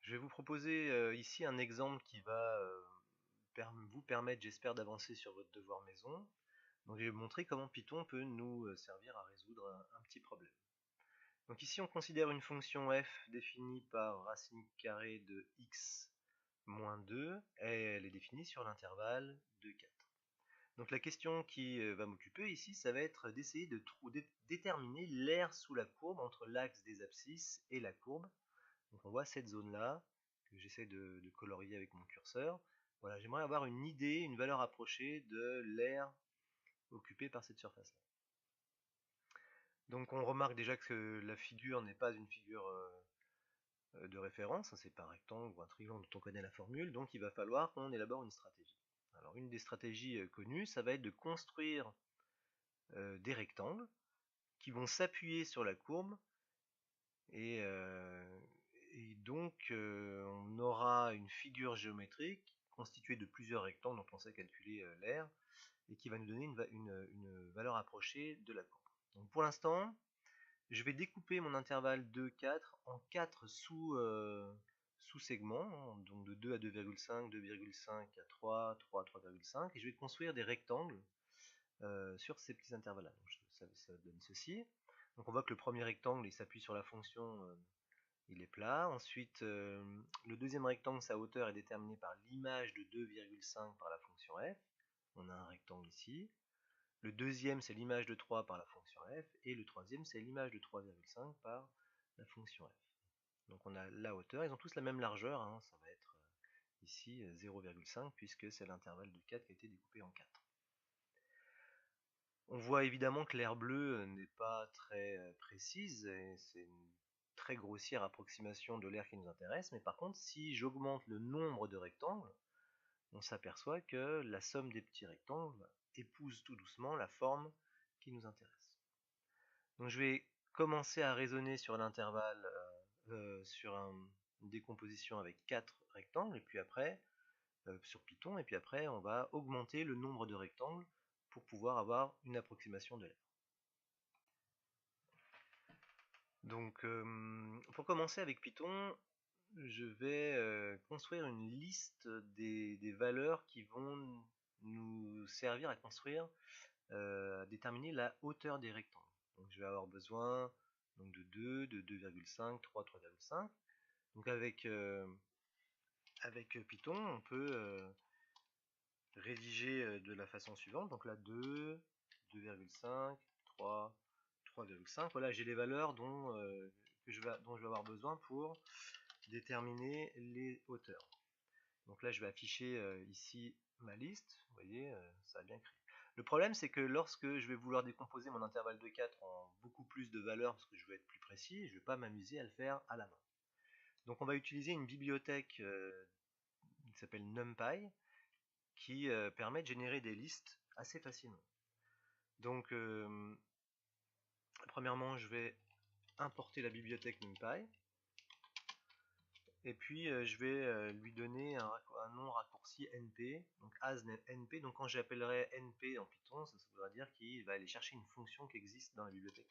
Je vais vous proposer ici un exemple qui va vous permettre, j'espère, d'avancer sur votre devoir maison. Donc, je vais vous montrer comment Python peut nous servir à résoudre un petit problème. Donc ici, on considère une fonction f définie par racine carrée de x moins 2, et elle est définie sur l'intervalle de 4. Donc la question qui va m'occuper ici, ça va être d'essayer de déterminer l'aire sous la courbe entre l'axe des abscisses et la courbe. Donc on voit cette zone-là, que j'essaie de colorier avec mon curseur. Voilà, j'aimerais avoir une idée, une valeur approchée de l'aire occupée par cette surface-là. Donc on remarque déjà que la figure n'est pas une figure de référence, c'est pas un rectangle ou un triangle dont on connaît la formule, donc il va falloir qu'on élabore une stratégie. Alors une des stratégies connues, ça va être de construire des rectangles qui vont s'appuyer sur la courbe et, donc on aura une figure géométrique constituée de plusieurs rectangles dont on sait calculer l'aire et qui va nous donner une valeur approchée de la courbe. Donc pour l'instant, je vais découper mon intervalle 2, 4 en 4 sous-segments, donc de 2 à 2,5, 2,5 à 3, 3 à 3,5, et je vais construire des rectangles sur ces petits intervalles-là. Ça donne ceci. Donc on voit que le premier rectangle, il s'appuie sur la fonction, il est plat. Ensuite, le deuxième rectangle, sa hauteur est déterminée par l'image de 2,5 par la fonction f. On a un rectangle ici. Le deuxième, c'est l'image de 3 par la fonction f, et le troisième, c'est l'image de 3,5 par la fonction f. Donc on a la hauteur, ils ont tous la même largeur, hein, ça va être ici 0,5, puisque c'est l'intervalle de 4 qui a été découpé en 4. On voit évidemment que l'aire bleue n'est pas très précise, et c'est une très grossière approximation de l'aire qui nous intéresse, mais par contre, si j'augmente le nombre de rectangles, on s'aperçoit que la somme des petits rectangles épouse tout doucement la forme qui nous intéresse. Donc je vais commencer à raisonner sur l'intervalle, sur une décomposition avec 4 rectangles, et puis après, sur Python, et puis après on va augmenter le nombre de rectangles pour pouvoir avoir une approximation de l'aire. Donc pour commencer avec Python, je vais construire une liste des valeurs qui vont nous servir à construire, à déterminer la hauteur des rectangles. Donc je vais avoir besoin donc de 2, de 2,5, 3, 3,5. Donc avec Python, on peut rédiger de la façon suivante. Donc là 2, 2,5, 3, 3,5. Voilà, j'ai les valeurs dont je vais avoir besoin pour déterminer les hauteurs. Donc là je vais afficher ici ma liste. Vous voyez, ça a bien créé. Le problème, c'est que lorsque je vais vouloir décomposer mon intervalle de 4 en beaucoup plus de valeurs, parce que je veux être plus précis, je ne vais pas m'amuser à le faire à la main. Donc on va utiliser une bibliothèque qui s'appelle NumPy, qui permet de générer des listes assez facilement. Donc premièrement, je vais importer la bibliothèque NumPy, et puis je vais lui donner un nom raccourci np, donc as np. Donc quand j'appellerai np en Python, ça voudra dire qu'il va aller chercher une fonction qui existe dans la bibliothèque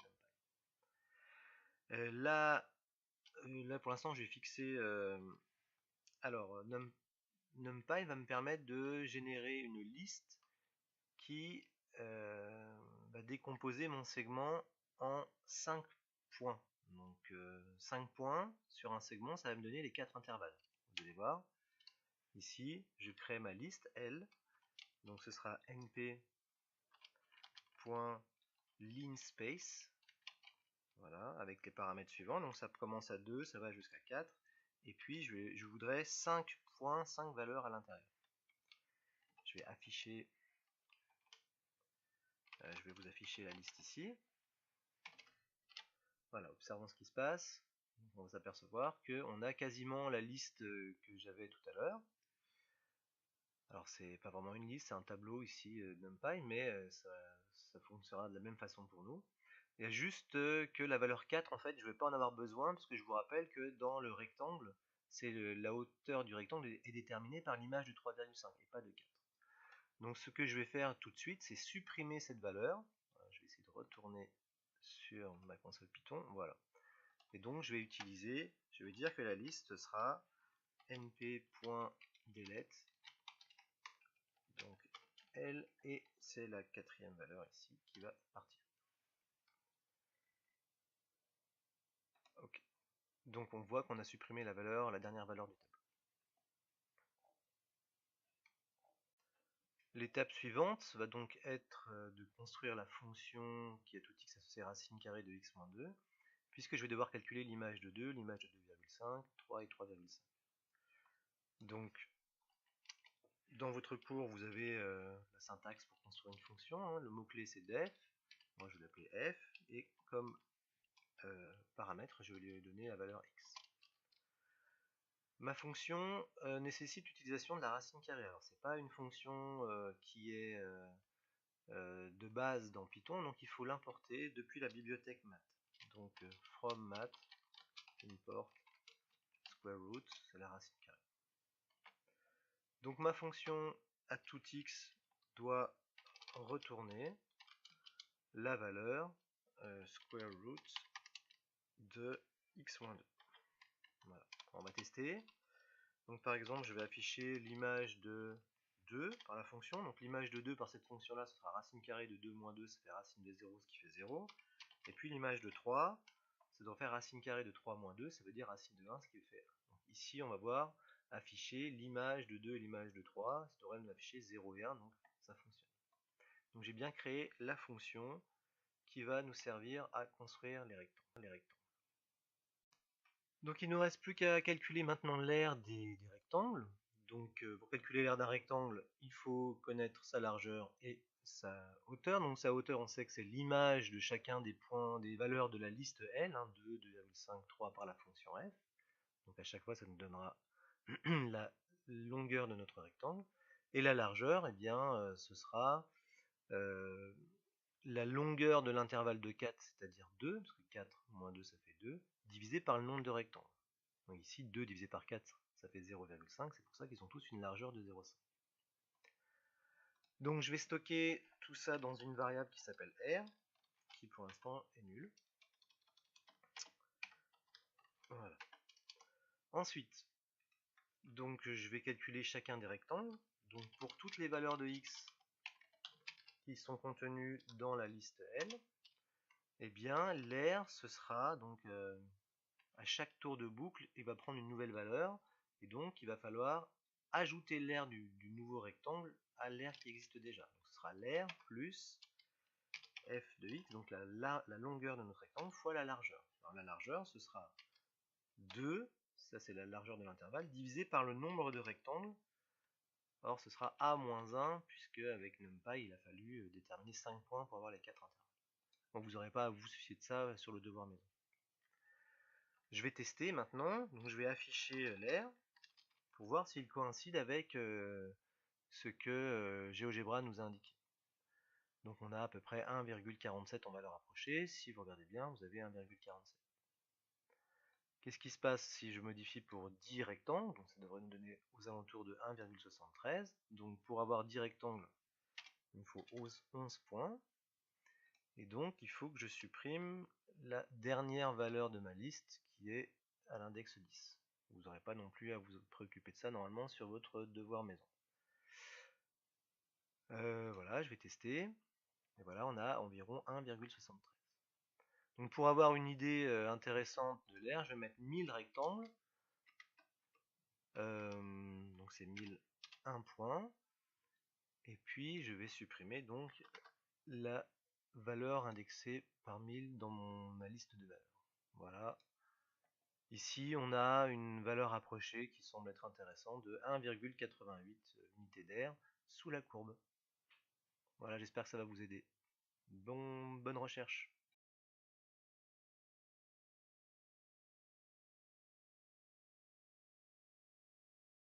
NumPy. Là pour l'instant je vais fixer, alors NumPy va me permettre de générer une liste qui va décomposer mon segment en 5 points. Donc 5 points sur un segment, ça va me donner les 4 intervalles. Vous allez voir, ici je crée ma liste L, donc ce sera np.linspace, voilà, avec les paramètres suivants. Donc ça commence à 2, ça va jusqu'à 4, et puis je voudrais 5 points, 5 valeurs à l'intérieur. Je vais afficher, je vais vous afficher la liste ici. Voilà, observons ce qui se passe. On va s'apercevoir qu'on a quasiment la liste que j'avais tout à l'heure. Alors c'est pas vraiment une liste, c'est un tableau ici NumPy, mais ça fonctionnera de la même façon pour nous. Il y a juste que la valeur 4, en fait, je ne vais pas en avoir besoin, parce que je vous rappelle que dans le rectangle, la hauteur du rectangle est déterminée par l'image de 3,5 et pas de 4. Donc ce que je vais faire tout de suite, c'est supprimer cette valeur. Je vais essayer de retourner sur ma console Python, voilà. Et donc je vais dire que la liste sera np.delete, donc L, et c'est la quatrième valeur ici qui va partir. Ok. Donc on voit qu'on a supprimé la dernière valeur du tableau. L'étape suivante va donc être de construire la fonction qui est tout x associé racine carrée de x moins 2, puisque je vais devoir calculer l'image de 2, l'image de 2,5, 3 et 3,5. Donc, dans votre cours, vous avez la syntaxe pour construire une fonction, hein. Le mot-clé c'est def, moi je vais l'appeler f, et comme paramètre, je vais lui donner la valeur x. Ma fonction nécessite l'utilisation de la racine carrée. Alors, c'est pas une fonction qui est de base dans Python, donc il faut l'importer depuis la bibliothèque math. Donc from math import square root, c'est la racine carrée. Donc ma fonction à tout x doit retourner la valeur square root de x-2. Voilà. On va tester. Donc par exemple, je vais afficher l'image de 2 par la fonction. Donc l'image de 2 par cette fonction là, ce sera racine carrée de 2 moins 2, ça fait racine de 0, ce qui fait 0. Et puis l'image de 3, ça doit faire racine carrée de 3 moins 2, ça veut dire racine de 1, ce qui fait 1. Donc ici, on va voir afficher l'image de 2 et l'image de 3, ça devrait nous afficher 0 et 1, donc ça fonctionne. Donc j'ai bien créé la fonction qui va nous servir à construire les rectangles. Donc il ne nous reste plus qu'à calculer maintenant l'aire des rectangles. Donc pour calculer l'aire d'un rectangle, il faut connaître sa largeur et sa hauteur. Donc sa hauteur, on sait que c'est l'image de chacun des points, des valeurs de la liste L, hein, 2, 2,5, 3 par la fonction f. Donc à chaque fois, ça nous donnera la longueur de notre rectangle. Et la largeur, eh bien, ce sera la longueur de l'intervalle de 4, c'est-à-dire 2, parce que 4 moins 2, ça fait 2, divisé par le nombre de rectangles. Donc ici, 2 divisé par 4, ça fait 0,5, c'est pour ça qu'ils ont tous une largeur de 0,5. Donc je vais stocker tout ça dans une variable qui s'appelle R, qui pour l'instant est nulle. Voilà. Ensuite, donc je vais calculer chacun des rectangles. Donc pour toutes les valeurs de x qui sont contenues dans la liste L, eh bien l'aire ce sera donc à chaque tour de boucle, il va prendre une nouvelle valeur, et donc il va falloir ajouter l'aire du nouveau rectangle à l'aire qui existe déjà. Donc ce sera l'aire plus f de x, donc la longueur de notre rectangle, fois la largeur. Alors la largeur, ce sera 2, ça c'est la largeur de l'intervalle, divisé par le nombre de rectangles. Or ce sera a moins 1, puisque avec NumPy, il a fallu déterminer 5 points pour avoir les 4 intervalles. Donc vous n'aurez pas à vous soucier de ça sur le devoir maison. Je vais tester maintenant, donc je vais afficher l'aire pour voir s'il coïncide avec ce que GeoGebra nous a indiqué. Donc on a à peu près 1,47 en valeur approchée. Si vous regardez bien, vous avez 1,47. Qu'est-ce qui se passe si je modifie pour 10 rectangles? Donc ça devrait nous donner aux alentours de 1,73. Donc pour avoir 10 rectangles, il me faut 11 points. Et donc il faut que je supprime la dernière valeur de ma liste qui est à l'index 10. Vous n'aurez pas non plus à vous préoccuper de ça normalement sur votre devoir maison. Voilà, je vais tester. Et voilà, on a environ 1,73. Donc pour avoir une idée intéressante de l'aire, je vais mettre 1000 rectangles. Donc c'est 1001 points. Et puis je vais supprimer donc la valeur indexée par 1000 dans ma liste de valeurs. Voilà. Ici, on a une valeur approchée qui semble être intéressante de 1,88 unités d'air sous la courbe. Voilà, j'espère que ça va vous aider. Bonne recherche.